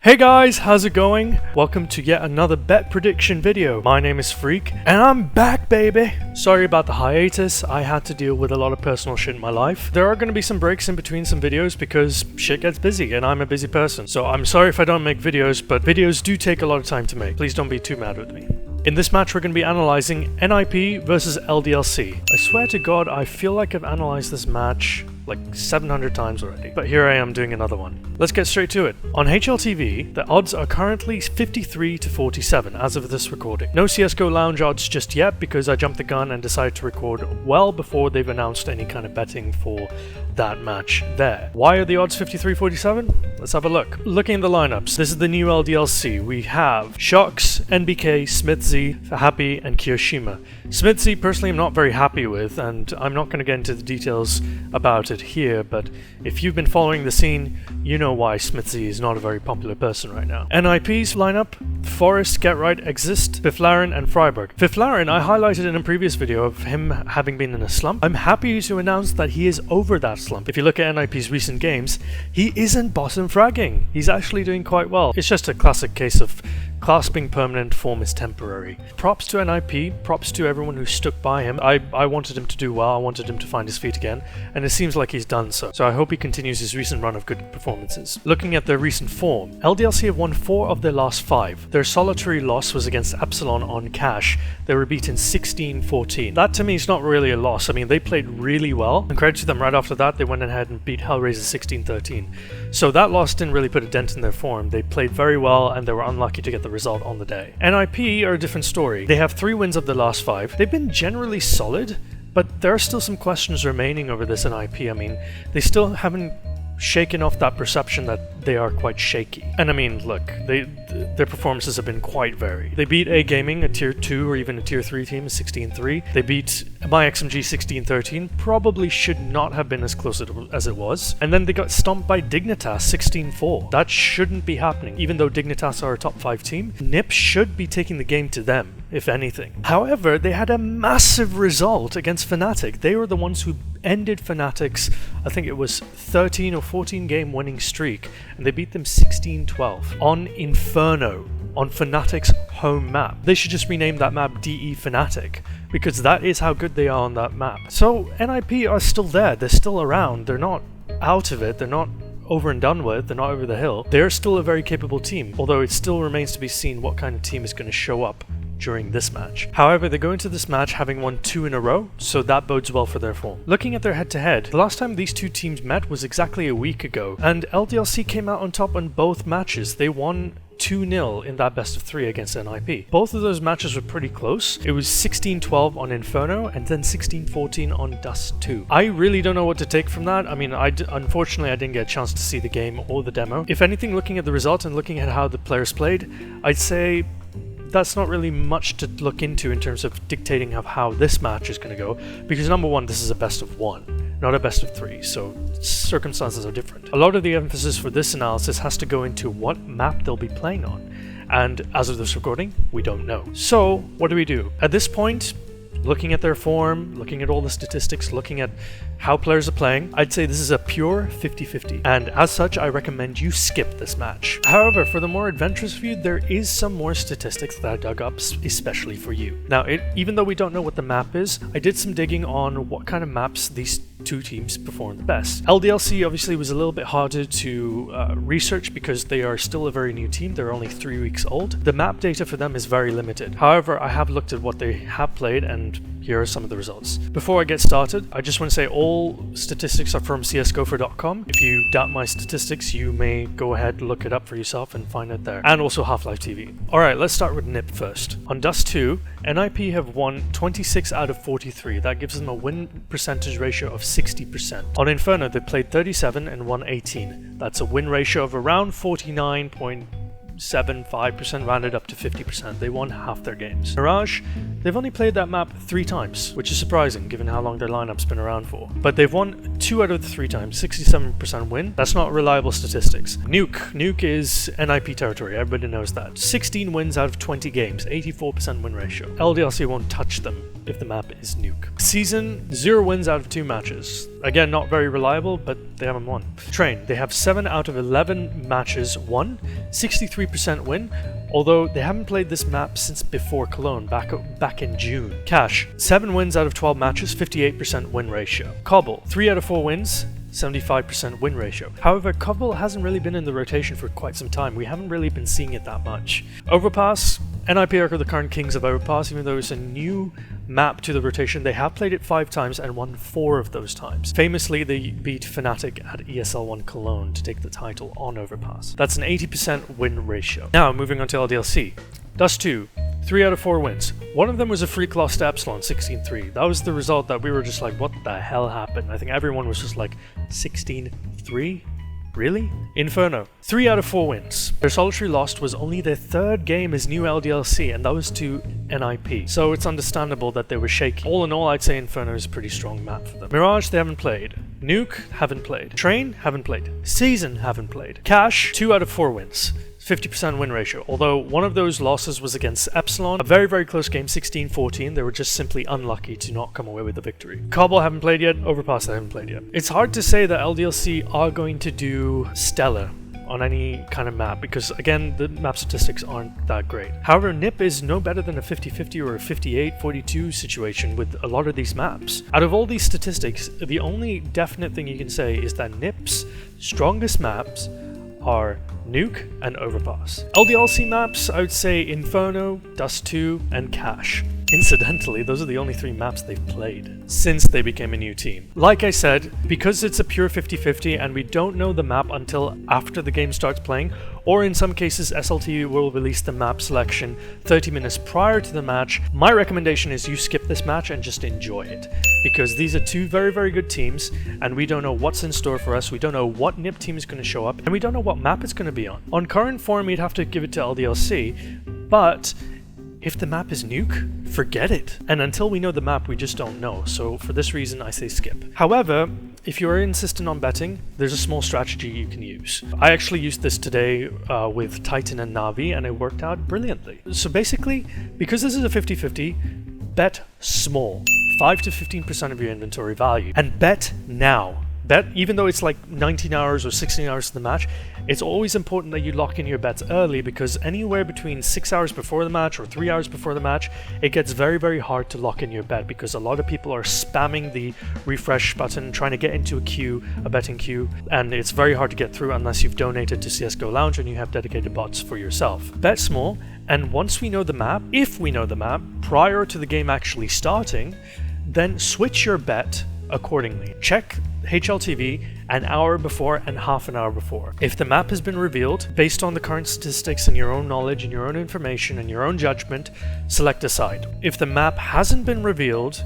Hey guys, how's it going? Welcome to yet another bet prediction video. My name is Freak, and I'm back, baby! Sorry about the hiatus, I had to deal with a lot of personal shit in my life. There are going to be some breaks in between some videos because shit gets busy, and I'm a busy person. So I'm sorry if I don't make videos, but videos do take a lot of time to make. Please don't be too mad with me. In this match, we're going to be analyzing NiP versus LDLC. I swear to God, I feel like I've analyzed this match like 700 times already, but here I am doing another one. Let's get straight to it. On HLTV, the odds are currently 53 to 47 as of this recording. No CSGO Lounge odds just yet because I jumped the gun and decided to record well before they've announced any kind of betting for that match there. Why are the odds 53-47? Let's have a look. Looking at the lineups, this is the new LDLC. We have Shox, NBK, Smithy, Happy, and Kiyoshima. Smithy, personally, I'm not very happy with, and I'm not going to get into the details about it here, but if you've been following the scene, you know why Smithy is not a very popular person right now. NiP's lineup: Forest, Get Right, Exist, Fiflaren, and Freiburg. Fiflaren, I highlighted in a previous video of him having been in a slump. I'm happy to announce that he is over that slump. If you look at NiP's recent games, he isn't bottom fragging. He's actually doing quite well. It's just a classic case of class being permanent, form is temporary. Props to NiP, props to everyone who stuck by him. I wanted him to do well, I wanted him to find his feet again, and it seems like he's done so. So I hope he continues his recent run of good performances. Looking at their recent form, LDLC have won 4 of their last 5. Their solitary loss was against Epsilon on Cash. They were beaten 16-14. That to me is not really a loss. I mean, they played really well, and credit to them, right after that they went ahead and beat Hellraiser 16-13. So that loss didn't really put a dent in their form. They played very well, and they were unlucky to get the result on the day. NiP are a different story. They have 3 wins of the last 5. They've been generally solid, but there are still some questions remaining over this NiP. I mean, they still haven't shaken off that perception that they are quite shaky. And I mean, look, their performances have been quite varied. They beat A Gaming, a tier 2 or even a tier 3 team, 16-3. They beat MyXMG 16-13, probably should not have been as close as it was. And then they got stomped by Dignitas 16-4. That shouldn't be happening. Even though Dignitas are a top 5 team, NiP should be taking the game to them, if anything. However, they had a massive result against Fnatic. They were the ones who ended Fnatic's, I think it was 13 or 14 game winning streak, and they beat them 16-12 on Inferno, on Fnatic's home map. They should just rename that map DE Fnatic, because that is how good they are on that map. So NiP are still there, they're still around, they're not out of it, they're not over and done with, they're not over the hill. They're still a very capable team, although it still remains to be seen what kind of team is going to show up during this match. However, they go into this match having won 2 in a row, so that bodes well for their form. Looking at their head-to-head, the last time these two teams met was exactly a week ago, and LDLC came out on top on both matches. They won 2-0 in that best of 3 against NiP. Both of those matches were pretty close. It was 16-12 on Inferno and then 16-14 on Dust 2. I really don't know what to take from that. I mean, unfortunately I didn't get a chance to see the game or the demo. If anything, looking at the result and looking at how the players played, I'd say that's not really much to look into in terms of dictating of how this match is going to go, because number one, this is a best of 1, not a best of 3, so circumstances are different. A lot of the emphasis for this analysis has to go into what map they'll be playing on, and as of this recording, we don't know. So what do we do? At this point, looking at their form, looking at all the statistics, looking at how players are playing, I'd say this is a pure 50-50, and as such I recommend you skip this match. However, for the more adventurous of you, there is some more statistics that I dug up especially for you. Now, even though we don't know what the map is, I did some digging on what kind of maps these two teams perform the best. LDLC obviously was a little bit harder to research because they are still a very new team. They're only 3 weeks old. The map data for them is very limited. However, I have looked at what they have played, and here are some of the results. Before I get started, I just want to say all statistics are from csgopher.com. If you doubt my statistics, you may go ahead, look it up for yourself and find it there. And also Half-Life TV. Alright, let's start with NiP first. On Dust 2, NiP have won 26 out of 43. That gives them a win percentage ratio of 60%. On Inferno, they played 37 and won 18. That's a win ratio of around 49.75%, rounded up to 50%. They won half their games. Mirage, they've only played that map 3 times, which is surprising given how long their lineup's been around for. But they've won 2 out of the 3 times, 67% win. That's not reliable statistics. Nuke is NiP territory, everybody knows that. 16 wins out of 20 games, 84% win ratio. LDLC won't touch them if the map is Nuke. Season, 0 wins out of 2 matches. Again, not very reliable, but they haven't won. Train, they have 7 out of 11 matches won, 63% win, although they haven't played this map since before Cologne, back in June. Cash, 7 wins out of 12 matches, 58% win ratio. Cobble, 3 out of 4 wins, 75% win ratio. However, Cobble hasn't really been in the rotation for quite some time. We haven't really been seeing it that much. Overpass, NiP are the current kings of Overpass, even though it's a new map to the rotation. They have played it 5 times and won 4 of those times. Famously, they beat Fnatic at ESL1 Cologne to take the title on Overpass. That's an 80% win ratio. Now, moving on to LDLC. Dust 2, 3 out of 4 wins. One of them was a freak loss to Epsilon, 16-3. That was the result that we were just like, what the hell happened? I think everyone was just like, 16-3? Really? Inferno, 3 out of 4 wins. Their solitary loss was only their 3rd game as new LDLC, and that was to NiP. So it's understandable that they were shaky. All in all, I'd say Inferno is a pretty strong map for them. Mirage, they haven't played. Nuke, haven't played. Train, haven't played. Season, haven't played. Cash, 2 out of 4 wins. 50% win ratio, although one of those losses was against Epsilon. A very, very close game, 16-14. They were just simply unlucky to not come away with the victory. Cobble haven't played yet, Overpass they haven't played yet. It's hard to say that LDLC are going to do stellar on any kind of map because, again, the map statistics aren't that great. However, NiP is no better than a 50-50 or a 58-42 situation with a lot of these maps. Out of all these statistics, the only definite thing you can say is that NiP's strongest maps are Nuke and Overpass. LDLC maps, I would say Inferno, Dust 2, and Cash. Incidentally, those are the only 3 maps they've played since they became a new team. Like I said, because it's a pure 50-50 and we don't know the map until after the game starts playing, or in some cases SLT will release the map selection 30 minutes prior to the match, my recommendation is you skip this match and just enjoy it. Because these are 2 very, very good teams, and we don't know what's in store for us, we don't know what NiP team is going to show up, and we don't know what map it's going to be on. On current form, you'd have to give it to LDLC, but if the map is Nuke, forget it. And until we know the map, we just don't know. So for this reason, I say skip. However, if you are insistent on betting, there's a small strategy you can use. I actually used this today with Titan and Na'Vi, and it worked out brilliantly. So basically, because this is a 50-50, bet small. 5 to 15% of your inventory value. And bet now. Bet, even though it's like 19 hours or 16 hours to the match, it's always important that you lock in your bets early because anywhere between 6 hours before the match or 3 hours before the match, it gets very, very hard to lock in your bet because a lot of people are spamming the refresh button, trying to get into a betting queue, and it's very hard to get through unless you've donated to CSGO Lounge and you have dedicated bots for yourself. Bet small, and once we know the map, if we know the map, prior to the game actually starting, then switch your bet accordingly. Check HLTV an hour before and half an hour before. If the map has been revealed, based on the current statistics and your own knowledge and your own information and your own judgment, select a side. If the map hasn't been revealed,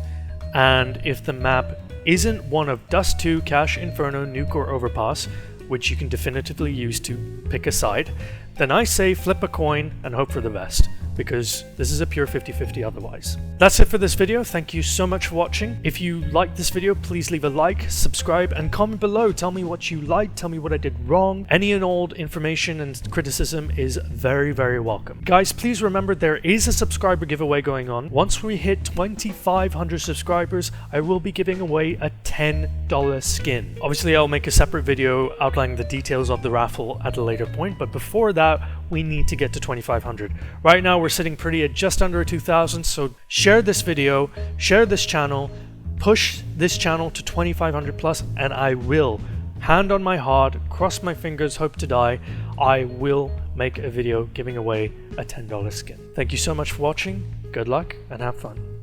and if the map isn't one of Dust 2, Cash, Inferno, Nuke, or Overpass, which you can definitively use to pick a side, then I say flip a coin and hope for the best, because this is a pure 50-50 otherwise. That's it for this video. Thank you so much for watching. If you liked this video, please leave a like, subscribe, and comment below. Tell me what you liked, tell me what I did wrong. Any and all information and criticism is very, very welcome. Guys, please remember there is a subscriber giveaway going on. Once we hit 2,500 subscribers, I will be giving away a $10 skin. Obviously, I'll make a separate video outlining the details of the raffle at a later point, but before that, we need to get to 2,500. Right now, we're sitting pretty at just under 2,000, so share this video, share this channel, push this channel to 2,500 plus, and I will, hand on my heart, cross my fingers, hope to die, I will make a video giving away a $10 skin. Thank you so much for watching, good luck, and have fun.